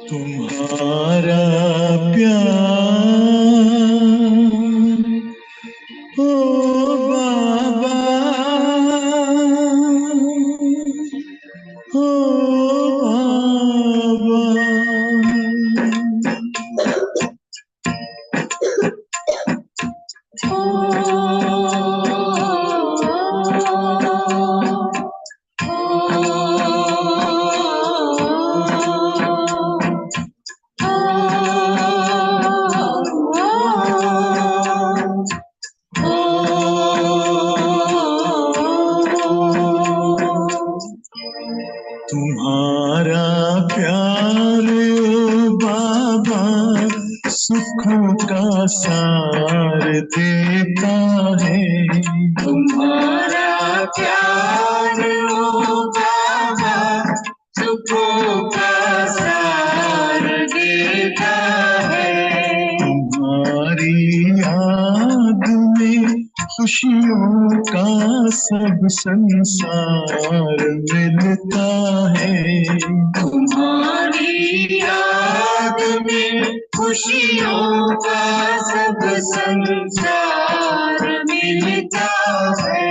तुम्हारा प्यार ओ बाबा, ओ बाबा, तुम्हारा प्यार ओ बाबा सुखों का सार देता है। तुम्हारा प्यार ओ बाबा सुखों का सार देता है। तुम्हारी याद में खुशियों का सब संसार मिलता है। तुम्हारी याद में खुशियों का सब संसार मिलता है।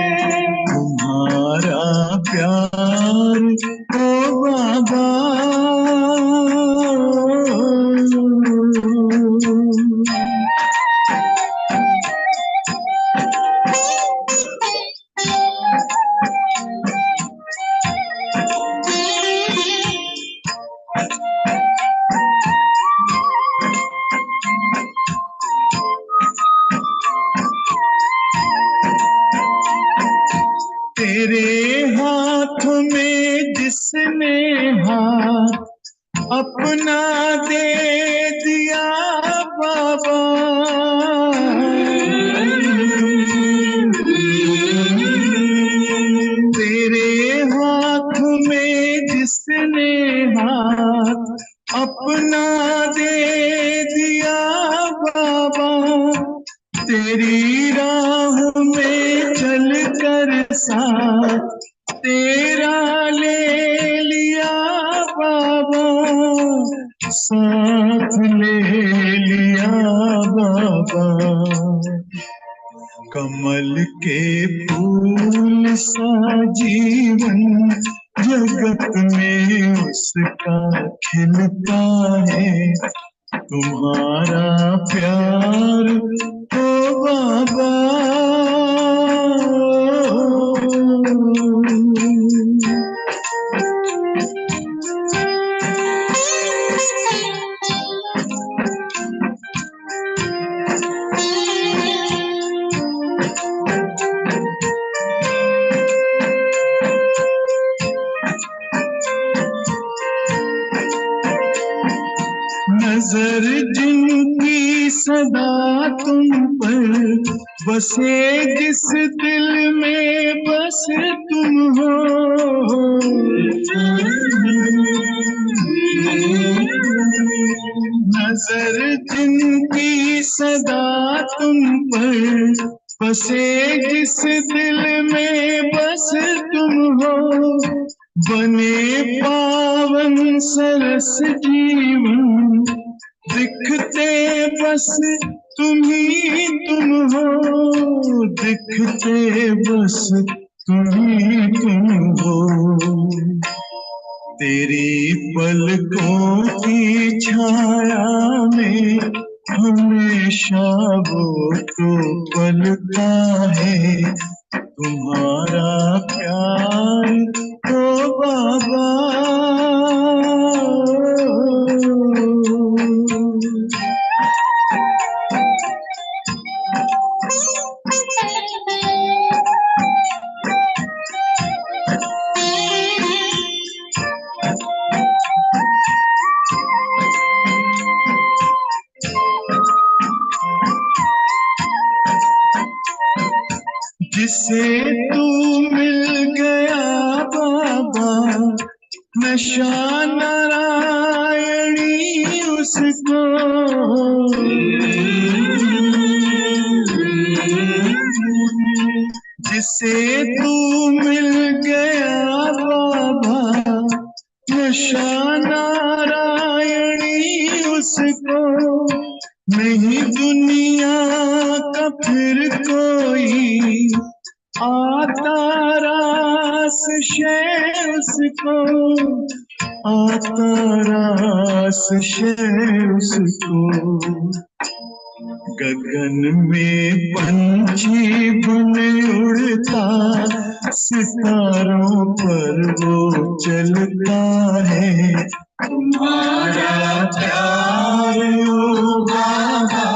तेरे हाथ में जिसने हाथ अपना दे दिया बाबा, तेरे हाथ में जिसने हाथ अपना दे दिया बाबा, तेरी राह में चल कर साथ तेरा ले लिया बाबा, साथ ले लिया बाबा। कमल के फूल सा जीवन जगत में उसका खिलता है, तुम्हारा प्यार हो बाबा। नजर जिनकी सदा तुम पर बसे, जिस दिल में बस तुम हो, नजर जिनकी सदा तुम पर बसे, जिस दिल में बस तुम हो, बने पावन सरस जीवन दिखते बस तुम ही तुम हो, दिखते बस तुम ही तुम हो। तेरी पलकों की छाया में हमेशा वो तो पलता है, तुम्हारा प्यार हो बाबा। जिसे तू मिल गया बाबा, नशा नारायणी उसको, जिसे तू मिल गया बाबा, नशा नारायणी उसको, नहीं दुनिया का फिर कोई आता रास शे उसको, आता रास शे उसको। गगन में पंछी बन उड़ता, सितारों पर वो चलता है, तुम्हारा प्यार हो बाबा,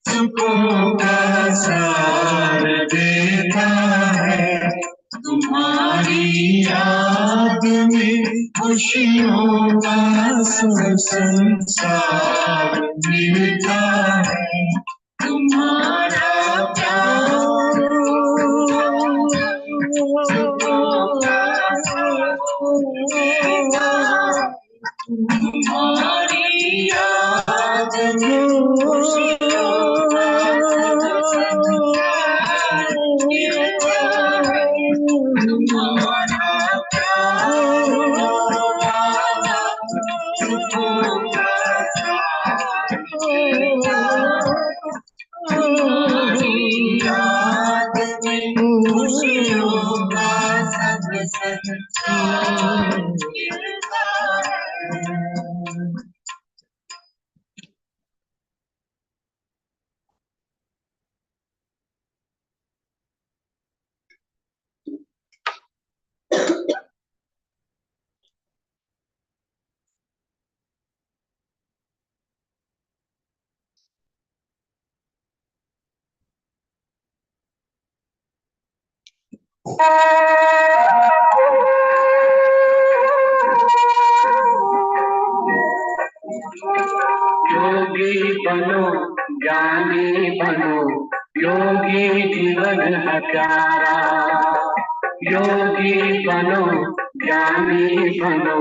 सुखों का सार देता है, तुम्हारी याद में खुशियों का सब संसार मिलता है, तुम्हारा प्यार तुम्हारी याद में खुशियों का संसार मिलता है, तुम्हारा प्यार सुखों का सार मिलता है, तुम्हारी याद में खुशियों का सब संसार मिलता है। योगी बनो, ज्ञानी बनो, योगी जीवन है प्यारा। योगी बनो, ज्ञानी बनो,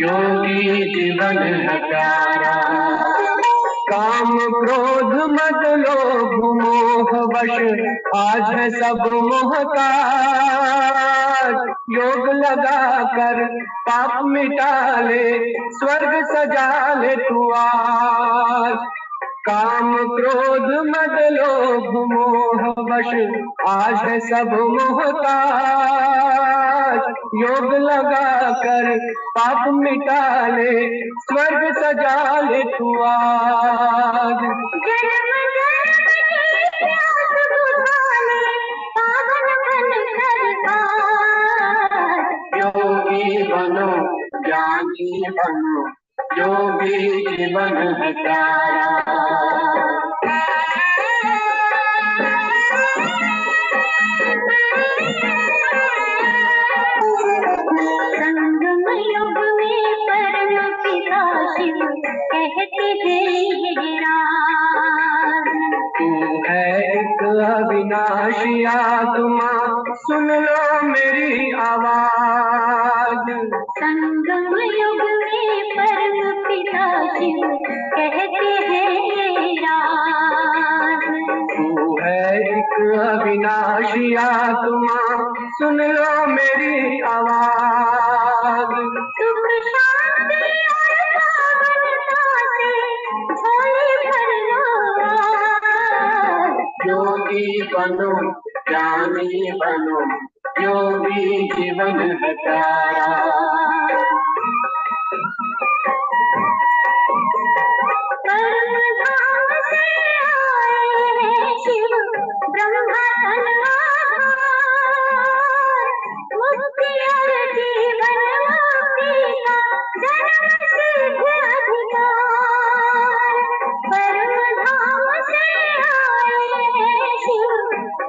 योगी जीवन है प्यारा। काम क्रोध मद लोभ मोह वश आज है सब मोहताज। योग लगा कर पाप मिटा ले, स्वर्ग सजा ले तू आज। काम क्रोध मद लोभ मोह वश आज है सब मोहताज। योग लगा कर पाप मिटा ले, स्वर्ग सजा ले तू आज। जन्म जन्म की प्यास बुझा ले, पावन बन कर आज। योगी बनो, ज्ञानी बनो, योगी जीवन है प्यारा। संगम युग में परम पिता शिव कहते हैं राज। तू है एक अविनाशी आत्मा, सुन लो मेरी आवाज। संगम युग में परम पिता शिव कहते हैं राज। तू है एक अविनाशी आत्मा, सुन लो मेरी आवाज। सुख शांति और पावनता से झोली भर लो आज। योगी बनो, ज्ञानी बनो, योगी जीवन है प्यारा। परम धाम से आए हैं शिव ब्रह्मा तन आधार। मुक्ति और जीवन मुक्ति का जन्म सिद्ध अधिकार। परम धाम से आए हैं शिव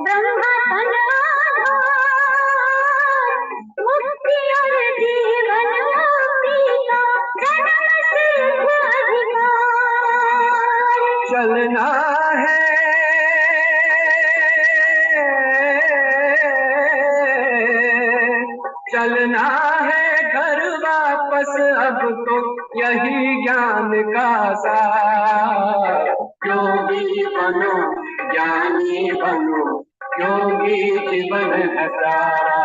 ब्रह्मा तन आधार। मुक्ति और जीवन मुक्ति का जन्म सिद्ध अधिकार। चलना है, चलना है घर वापस अब तो यही ज्ञान का सार। योगी बनो, ज्ञानी बनो, योगी जीवन है प्यारा।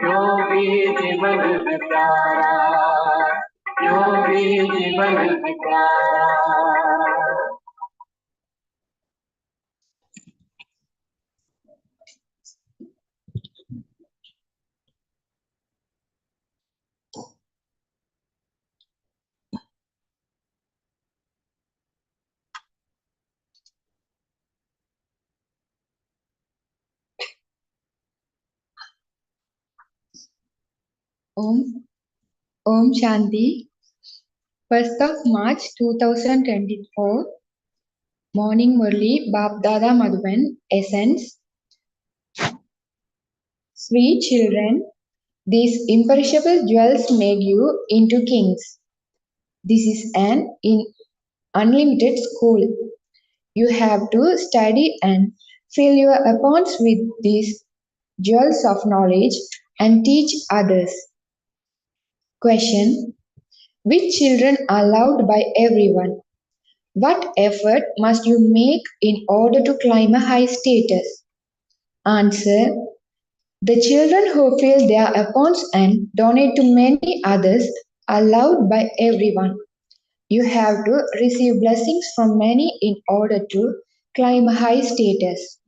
योगी जीवन है प्यारा, योगी जीवन है प्यारा। Om Shanti. 1st of March 2024. Morning Murli, Bap Dada Madhuban, Essence. Sweet children, these imperishable jewels make you into kings. This is an unlimited school. You have to study and fill your accounts with these jewels of knowledge and teach others. Question: which children are loved by everyone? What effort must you make in order to climb a high status? Answer: the children who fill their accounts and donate to many others are loved by everyone. You have to receive blessings from many in order to climb a high status.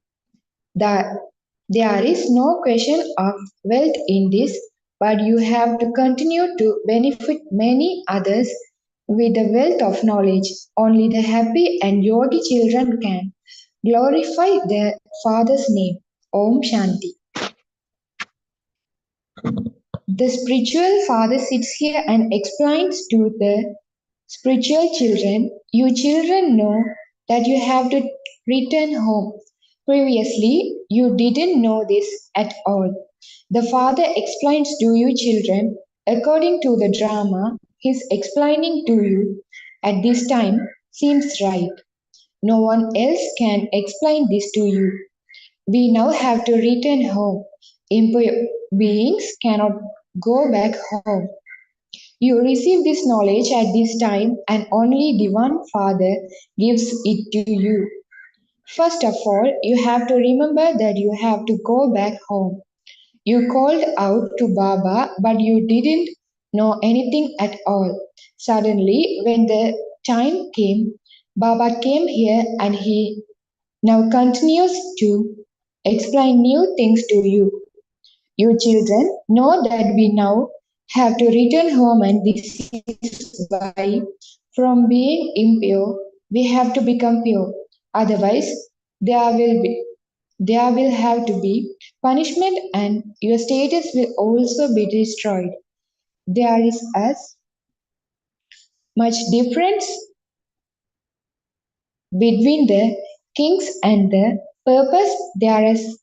There is no question of wealth in this, but you have to continue to benefit many others with the wealth of knowledge. Only the happy and yogi children can glorify their father's name. Om Shanti. The spiritual father sits here and explains to the spiritual children, you children know that you have to return home. Previously, you didn't know this at all. The father explains to you, children, according to the drama he's explaining to you at this time seems right. No one else can explain this to you. We now have to return home. Impure beings cannot go back home. You receive this knowledge at this time, and only Divine Father gives it to you. First of all, you have to remember that you have to go back home. You called out to Baba, but you didn't know anything at all. Suddenly, when the time came, Baba came here and he now continues to explain new things to you. You children know that we now have to return home, and this is why from being impure we have to become pure. Otherwise, there will be there will have to be punishment and your status will also be destroyed. There is as much difference between the kings and the purpose there is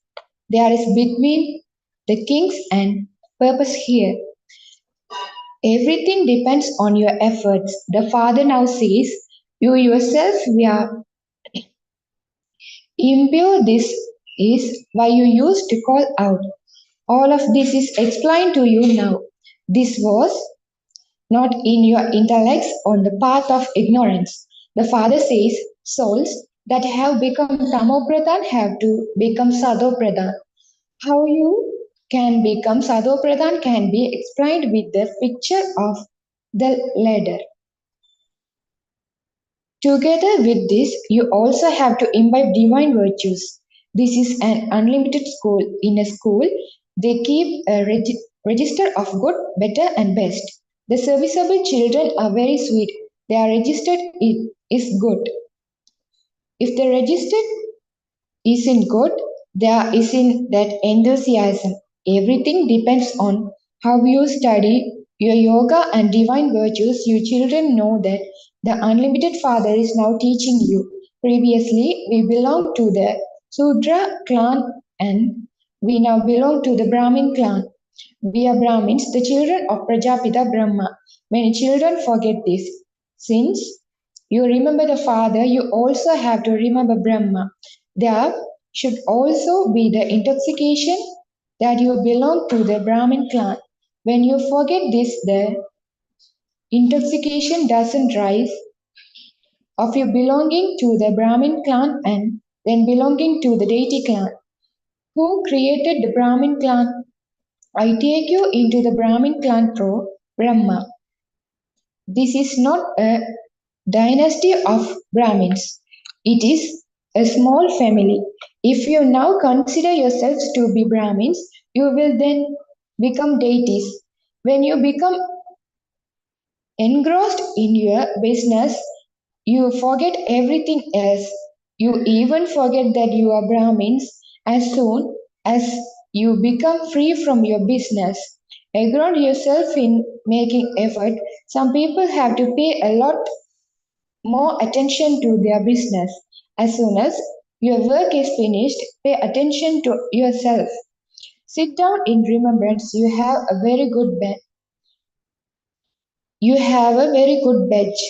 between the kings and purpose here. Everything depends on your efforts. The Father now says, you yourself were impure. This is why you used to call out. All of this is explained to you now. This was not in your intellects on the path of ignorance. The Father says, souls that have become Tamopradhan have to become Sadopradhan. How you can become Sadopradhan can be explained with the picture of the ladder. Together with this, you also have to imbibe divine virtues. This is an unlimited school. In a school, they keep a register of good, better, and best. The serviceable children are very sweet. They are registered is good. If the register isn't good, there isn't that enthusiasm. Everything depends on how you study your yoga and divine virtues. You children know that the unlimited Father is now teaching you. Previously, we belonged to the Sudra clan and we now belong to the Brahmin clan. We are Brahmins, the children of Prajapita Brahma. Many children forget this. Since you remember the Father, you also have to remember Brahma. There should also be the intoxication that you belong to the Brahmin clan. When you forget this, the intoxication doesn't rise of you belonging to the Brahmin clan and then belonging to the deity clan. Who created the Brahmin clan? I take you into the Brahmin clan through Brahma. This is not a dynasty of Brahmins. It is a small family. If you now consider yourselves to be Brahmins, you will then become deities. When you become engrossed in your business, you forget everything else. You even forget that you are Brahmins as soon as you become free from your business. Ground yourself in making effort. Some people have to pay a lot more attention to their business. As soon as your work is finished, pay attention to yourself. Sit down in remembrance. You have a very good badge.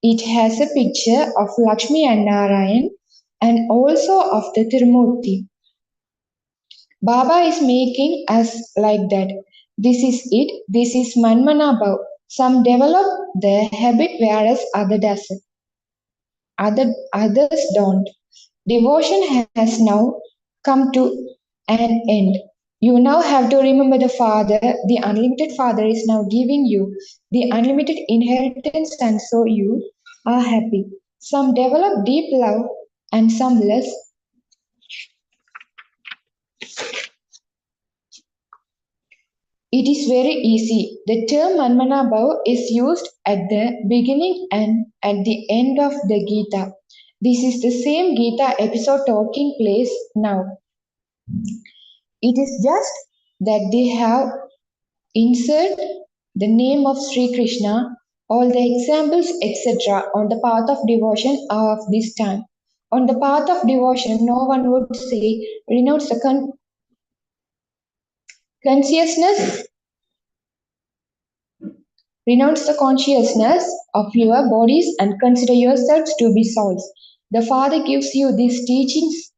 It has a picture of Lakshmi and Narayan and also of the Tirumurti. Baba is making us like that. This is it. This is Manmana Bhav. Some develop the habit whereas others don't. Devotion has now come to an end. You now have to remember the Father. The unlimited Father is now giving you the unlimited inheritance, and so you are happy. Some develop deep love and some less. It is very easy. The term Manmana Bhav is used at the beginning and at the end of the Gita. This is the same Gita episode taking place now. It is just that they have insert the name of Sri Krishna. All the examples, etc., on the path of devotion are of this time. On the path of devotion, no one would say, renounce the consciousness, renounce the consciousness of your bodies and consider yourselves to be souls. The Father gives you these teachings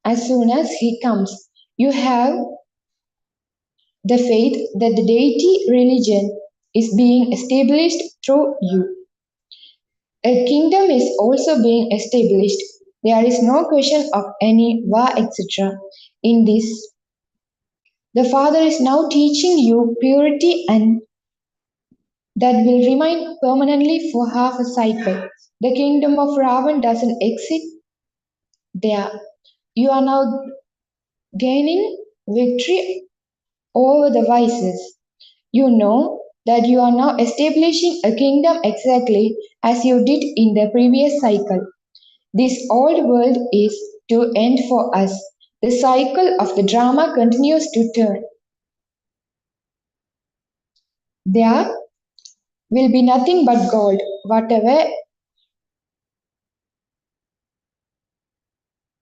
as soon as He comes. You have the faith that the deity religion is being established through you. A kingdom is also being established. There is no question of any war, etc. In this, the Father is now teaching you purity and that will remain permanently for half a cycle. The kingdom of Ravan doesn't exist there. You are now gaining victory over the vices. You know that you are now establishing a kingdom exactly as you did in the previous cycle. This old world is to end for us. The cycle of the drama continues to turn. There will be nothing but gold. Whatever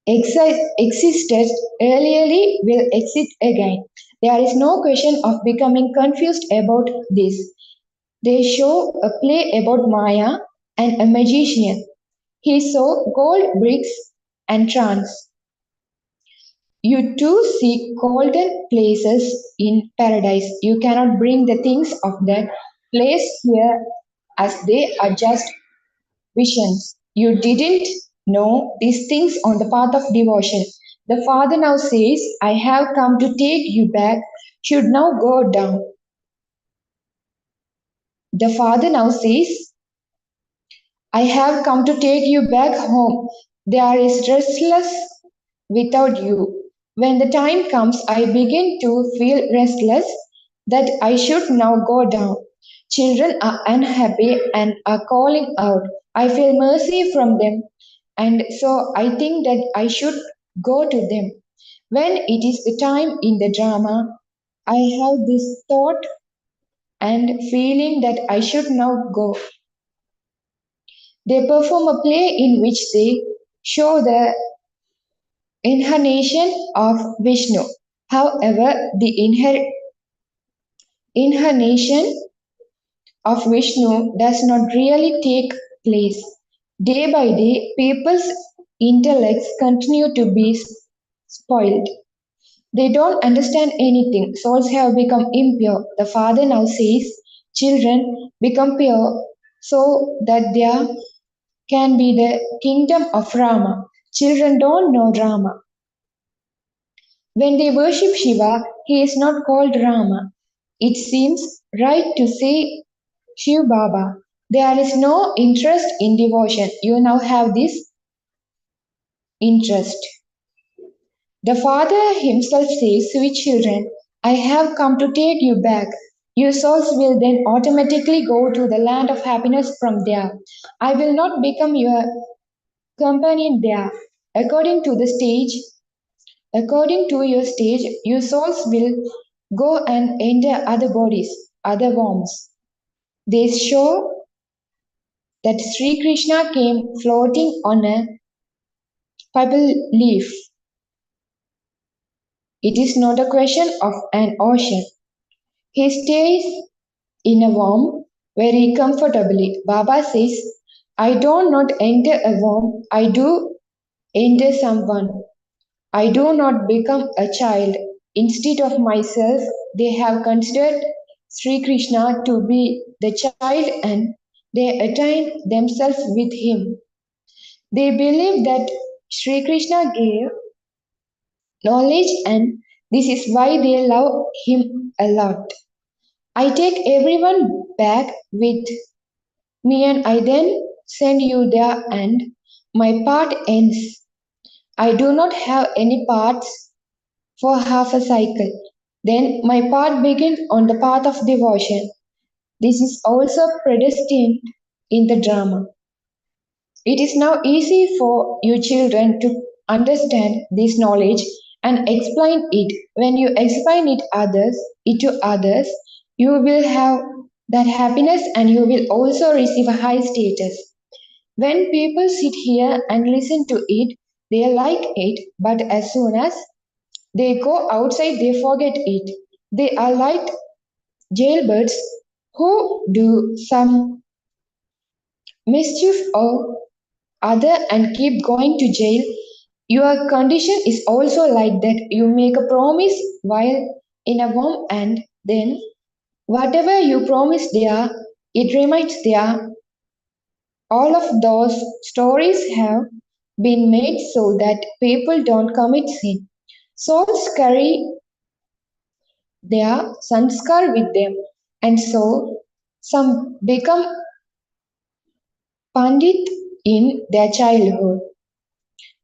existed earlier will exist again. There is no question of becoming confused about this. They show a play about Maya and a magician. He saw gold bricks and trance. You too seek golden places in paradise. You cannot bring the things of that place here as they are just visions. You didn't know these things on the path of devotion. The Father now says, I have come to take you back, should now go down. The Father now says, I have come to take you back home. There is restless without you. When the time comes, I begin to feel restless that I should now go down. Children are unhappy and are calling out. I feel mercy from them, and so I think that I should go to them. When it is the time in the drama, I have this thought and feeling that I should now go. They perform a play in which they show the incarnation of Vishnu. However, the incarnation of Vishnu does not really take place. Day by day, people's intellects continue to be spoiled. They don't understand anything. Souls have become impure. The Father now says, children, become pure so that there can be the kingdom of Rama. Children don't know Rama. When they worship Shiva, he is not called Rama. It seems right to say Shiv Baba. There is no interest in devotion. You now have this interest. The Father himself says, sweet children, I have come to take you back. Your souls will then automatically go to the land of happiness from there. I will not become your companion there. According to the stage, according to your stage, your souls will go and enter other bodies, other worms. They show that Sri Krishna came floating on a pebble leaf. It is not a question of an ocean. He stays in a worm very comfortably. Baba says, I do not enter a worm, I do enter someone. I do not become a child. Instead of myself, they have considered Sri Krishna to be the child and they attain themselves with him. They believe that Sri Krishna gave knowledge and this is why they love him a lot. I take everyone back with me and I then send you there and my part ends. I do not have any parts for half a cycle. Then my part begins on the path of devotion. This is also predestined in the drama. It is now easy for you children to understand this knowledge and explain it. When you explain it to others, you will have that happiness and you will also receive a high status. When people sit here and listen to it, they like it, but as soon as they go outside, they forget it. They are like jailbirds who do some mischief or other and keep going to jail. Your condition is also like that. You make a promise while in a womb, and then whatever you promise there, it remains there. All of those stories have been made so that people don't commit sin. Souls carry their sanskar with them, and so some become pandit in their childhood.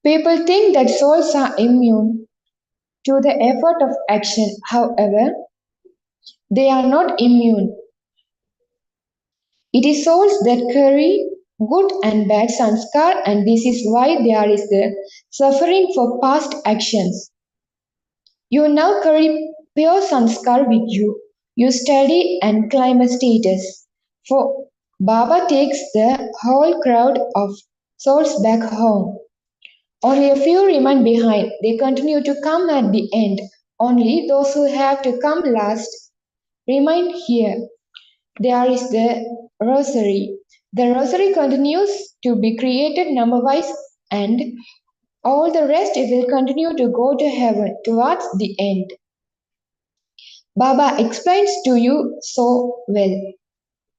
People think that souls are immune to the effort of action. However, they are not immune. It is souls that carry good and bad sanskar, and this is why there is the suffering for past actions. You now carry pure sanskar with you. You study and climb a status. For Baba takes the whole crowd of souls back home. Only a few remain behind. They continue to come at the end. Only those who have to come last remain here. There is the rosary. The rosary continues to be created number wise, and all the rest will continue to go to heaven towards the end. Baba explains to you so well.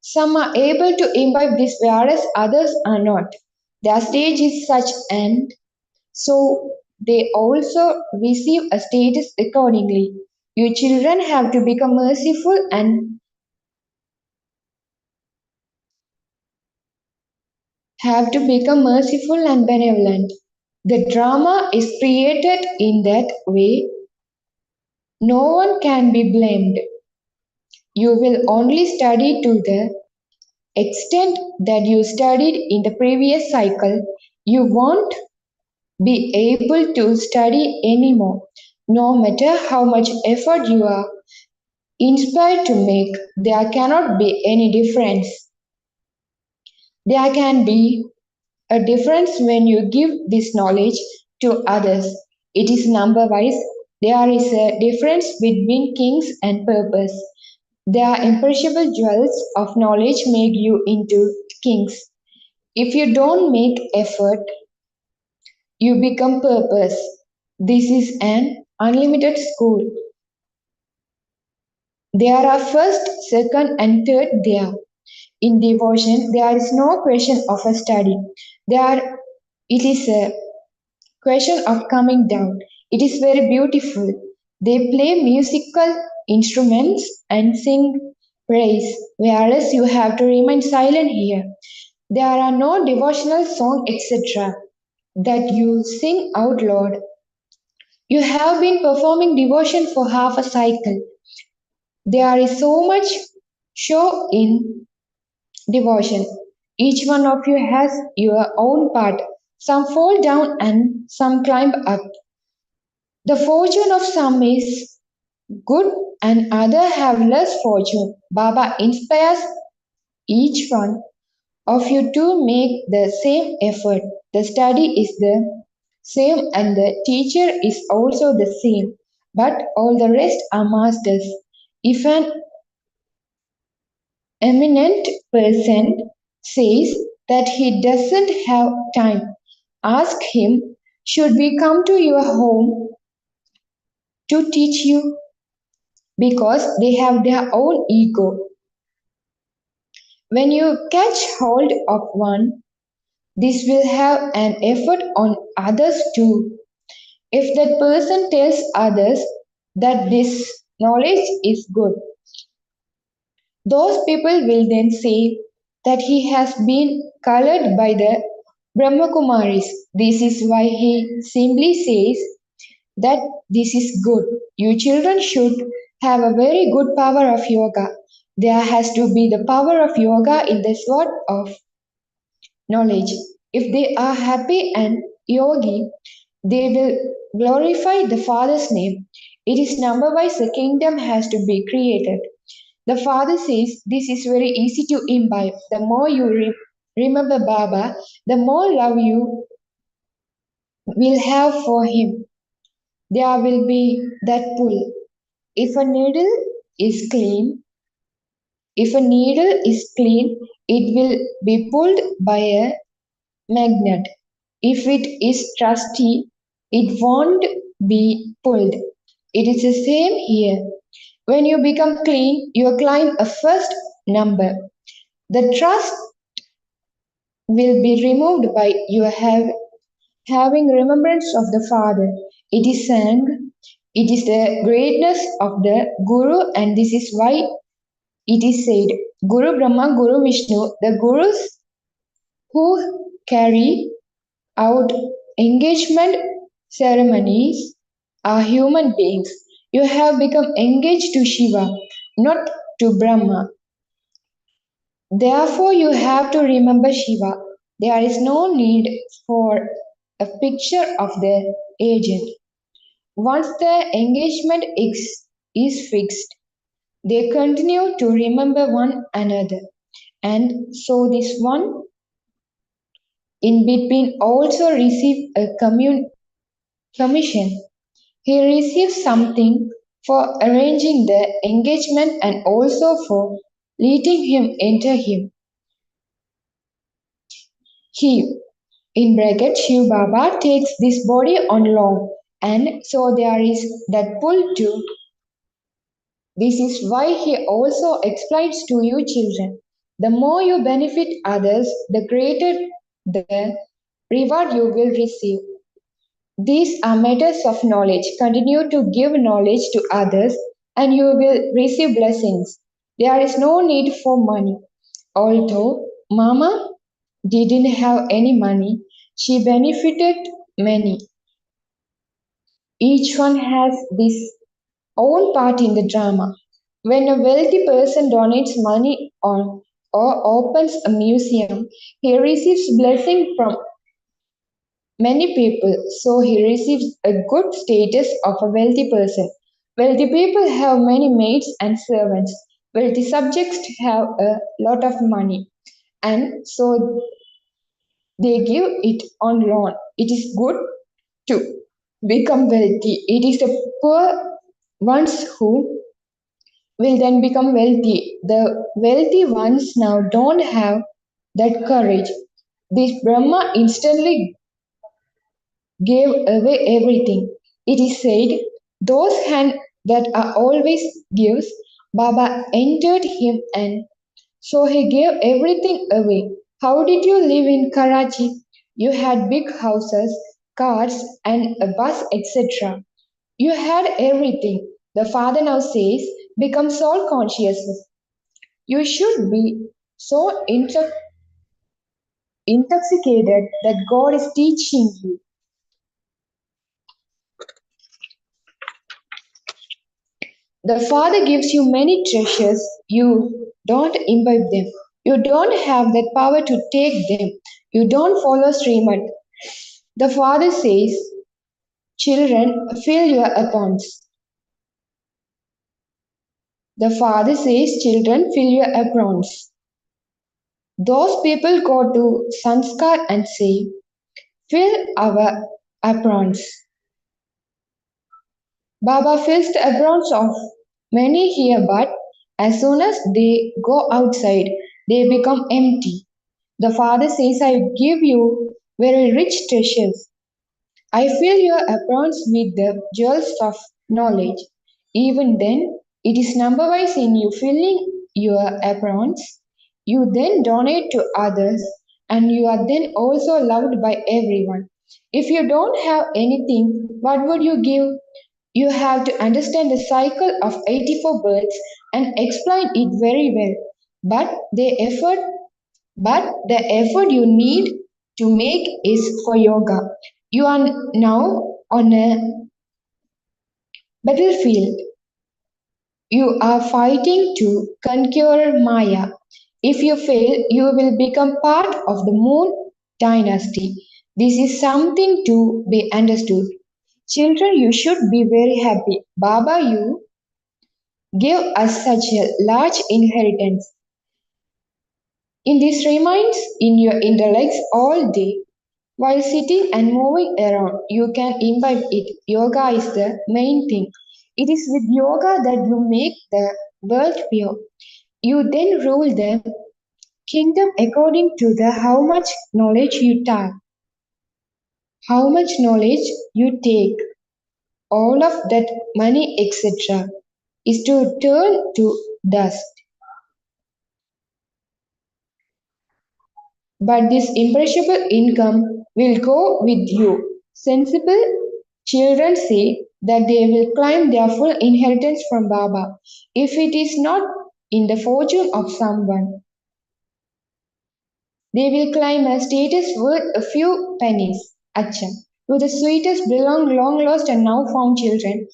Some are able to imbibe this whereas others are not. Their stage is such, and so they also receive a status accordingly. You children have to become merciful and benevolent. The drama is created in that way. No one can be blamed. You will only study to the extent that you studied in the previous cycle. You won't be able to study anymore. No matter how much effort you are inspired to make, there cannot be any difference. There can be a difference when you give this knowledge to others. It is number wise. There is a difference between kings and purpose. Their imperishable jewels of knowledge make you into kings. If you don't make effort, you become purpose. This is an unlimited school. There are first, second, and third there. In devotion, there is no question of a study. There, it is a question of coming down. It is very beautiful. They play musical instruments and sing praise, whereas you have to remain silent here. There are no devotional song, etc., that you sing out loud. You have been performing devotion for half a cycle. There is so much show in devotion. Each one of you has your own part. Some fall down and some climb up. The fortune of some is good and other have less fortune. Baba inspires each one of you to make the same effort. The study is the same and the teacher is also the same, but all the rest are masters. If an eminent person says that he doesn't have time, ask him, should we come to your home to teach you? Because they have their own ego. When you catch hold of one, this will have an effect on others too. If that person tells others that this knowledge is good, those people will then say that he has been colored by the Brahmakumaris. This is why he simply says that this is good. You children should have a very good power of yoga. There has to be the power of yoga in the sword of knowledge. If they are happy and yogi, they will glorify the Father's name. It is number wise the kingdom has to be created. The Father says this is very easy to imbibe. The more you read. Remember Baba, the more love you will have for him, there will be that pull. If a needle is clean, if a needle is clean, it will be pulled by a magnet. If it is trusty, it won't be pulled. It is the same here. When you become clean, you climb a first number. The trust will be removed by your having remembrance of the Father. It is sang, it is the greatness of the Guru, and this is why it is said, Guru Brahma, Guru Vishnu, the Gurus who carry out engagement ceremonies are human beings. You have become engaged to Shiva, not to Brahma. Therefore, you have to remember Shiva. There is no need for a picture of the agent. Once the engagement is fixed, they continue to remember one another. And so, this one in between also receive a commission. He receives something for arranging the engagement and also for letting him enter him. He, in bracket, Shiv Baba takes this body on loan, and so there is that pull too. This is why he also explains to you children. The more you benefit others, the greater the reward you will receive. These are matters of knowledge. Continue to give knowledge to others and you will receive blessings. There is no need for money. Although Mama didn't have any money, she benefited many. Each one has this own part in the drama. When a wealthy person donates money or opens a museum, he receives blessing from many people, so he receives a good status of a wealthy person. Wealthy people have many maids and servants. Wealthy subjects have a lot of money, and so they give it on loan. It is good to become wealthy. It is the poor ones who will then become wealthy. The wealthy ones now don't have that courage. This Brahma instantly gave away everything. It is said, those hands that are always gives, Baba entered him and so he gave everything away. How did you live in Karachi? You had big houses, cars, and a bus, etc. You had everything. The father now says, become soul conscious. You should be so intoxicated that God is teaching you. The Father gives you many treasures, you don't imbibe them. You don't have that power to take them. You don't follow Srimad. The Father says, children, fill your aprons. The Father says, children, fill your aprons. Those people go to Sanskar and say, fill our aprons. Baba fills the aprons of many here, but as soon as they go outside, they become empty. The Father says, I give you very rich treasures. I fill your aprons with the jewels of knowledge. Even then, it is number wise in you filling your aprons. You then donate to others, and you are then also loved by everyone. If you don't have anything, what would you give? You have to understand the cycle of 84 births and explain it very well. But the effort you need to make is for yoga. You are now on a battlefield. You are fighting to conquer Maya. If you fail, you will become part of the moon dynasty. This is something to be understood. Children, you should be very happy. Baba, you gave us such a large inheritance. In this remains in your intellects all day. While sitting and moving around, you can imbibe it. Yoga is the main thing. It is with yoga that you make the world pure. You then rule the kingdom according to the how much knowledge you take, how much knowledge you take. All of that money, etc., is to turn to dust. But this imperishable income will go with you. Sensible children say that they will claim their full inheritance from Baba. If it is not in the fortune of someone, they will claim a status worth a few pennies. Acha. To the sweetest belong long lost and now found children.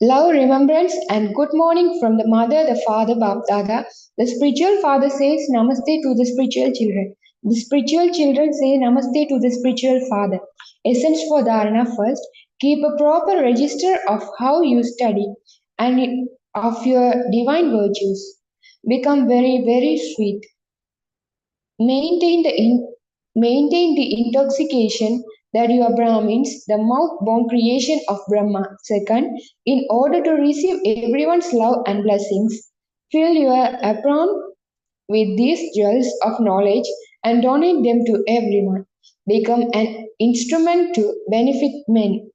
Love, remembrance, and good morning from the mother, the father, Bab Dada. The spiritual father says Namaste to the spiritual children. The spiritual children say Namaste to the spiritual father. Essence for Dharana first. Keep a proper register of how you study and of your divine virtues. Become very, very sweet. Maintain maintain the intoxication that you are Brahmins, the mouth-born creation of Brahma. Second, in order to receive everyone's love and blessings, fill your apron with these jewels of knowledge and donate them to everyone. Become an instrument to benefit men.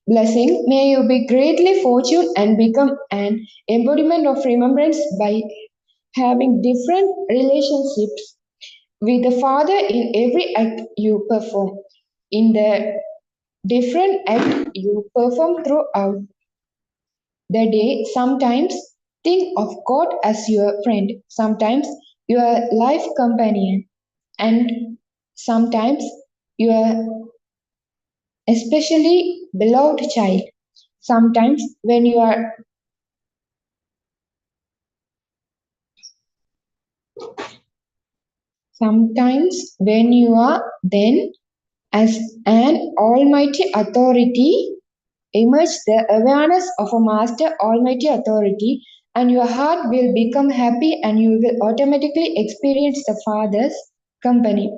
Blessing, may you be greatly fortunate and become an embodiment of remembrance by having different relationships with the Father in every act you perform. In the different act you perform throughout the day, sometimes think of God as your friend, sometimes your life companion, and sometimes your especially beloved child. Sometimes when you are sometimes when you are then as an almighty authority emerge the awareness of a master almighty authority and your heart will become happy and you will automatically experience the Father's company.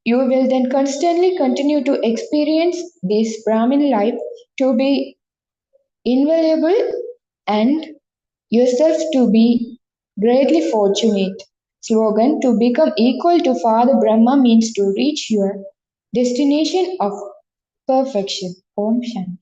You will then constantly continue to experience this Brahmin life to be invaluable and yourself to be greatly fortunate. Slogan to become equal to Father Brahma means to reach your destination of perfection. Om Shanti.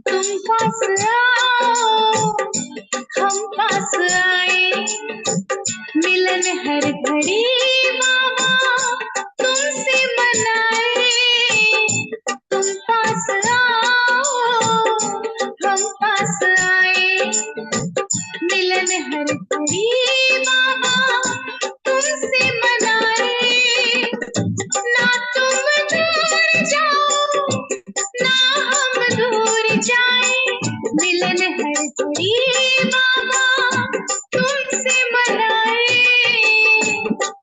तुम पास आओ हम पास आए मिलन हर घड़ी मामा तुमसे मनाए तुम पास आओ हम पास आए मिलन हर घड़ी मामा तुमसे मनाए ना तुम दूर जाओ ना हम दूर जाए मिलन हर घड़ी बाबा तुमसे मनाए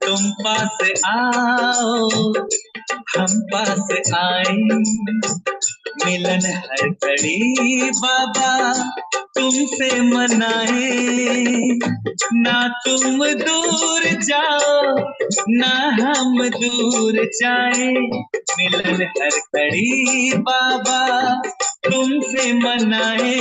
तुम पास आओ हम पास आए मिलन हर घड़ी बाबा तुमसे मनाए ना तुम दूर जाओ ना हम दूर जाए मिलन हर घड़ी बाबा तुमसे मनाए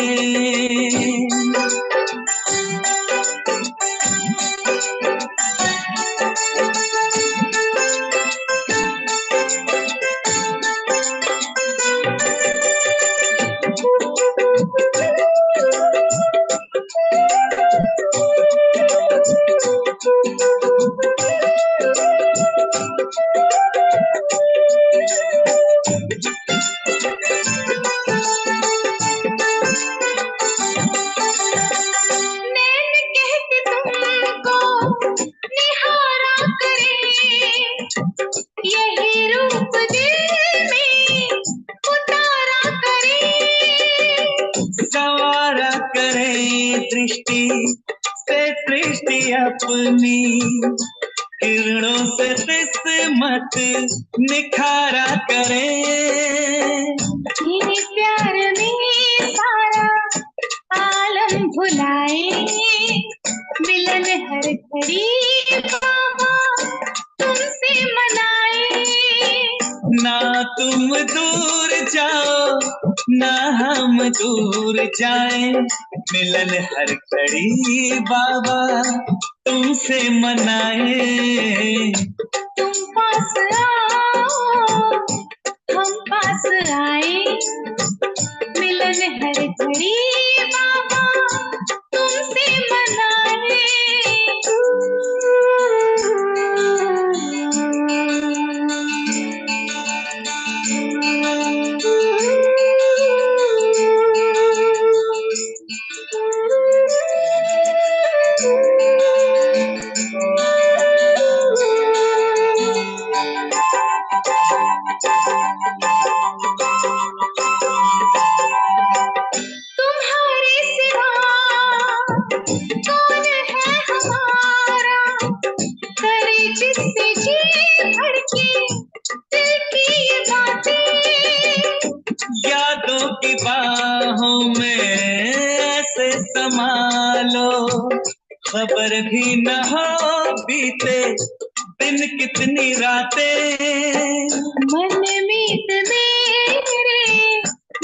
दृष्टि से सृष्टि अपनी, किरणों से किस्मत निखारा करे। तेरे प्यार में सारा आलम भुलाए, मिलन हर घड़ी बाबा तुमसे मनाए। ना तुम दूर जाओ ना हम दूर जाए, मिलन हर घड़ी बाबा तुमसे मनाए। तुम पास आओ हम पास आए, मिलन हर घड़ी बाबा तुमसे मनाए। तुम्हारे सिवा कौन है हमारा, करे जिससे जी भड़के दिल की ये बातें। यादों की बाहों में ऐसे समा लो, खबर भी न हो बीते दिन कितनी रातें। मन मीत मेरे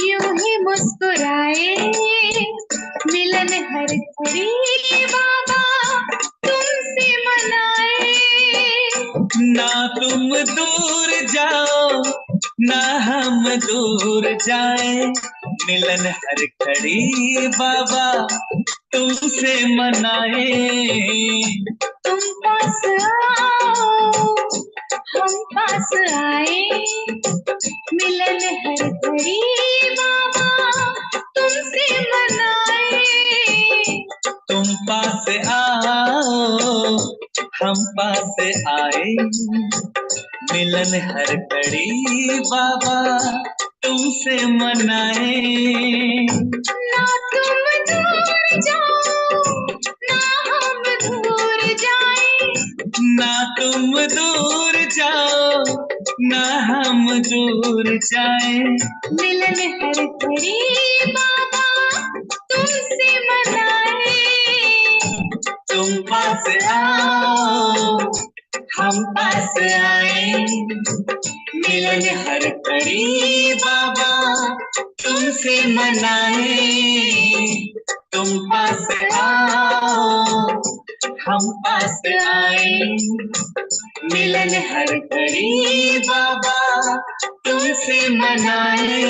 यूं ही मुस्कुराए, मिलन हर घड़ी बाबा तुमसे मनाए। ना तुम दूर जाओ ना हम दूर जाए, मिलन हर घड़ी बाबा तुमसे मनाए। तुम पास आओ हम पास आए, मिलन हर घड़ी बाबा तुमसे मनाए। तुम पास आओ हम पास आए, मिलन हर घड़ी बाबा तुमसे मनाए। ना तुम दूर जाओ ना हम दूर जाए, ना तुम दूर जाओ ना हम दूर जाए, मिलन हर घड़ी बाबा तुमसे मनाए। तुम पास आओ हम पास आए, मिलन हर घड़ी बाबा तुमसे मनाए। तुम पास आओ हम पास आए, मिलन हर घड़ी बाबा तुमसे मनाए।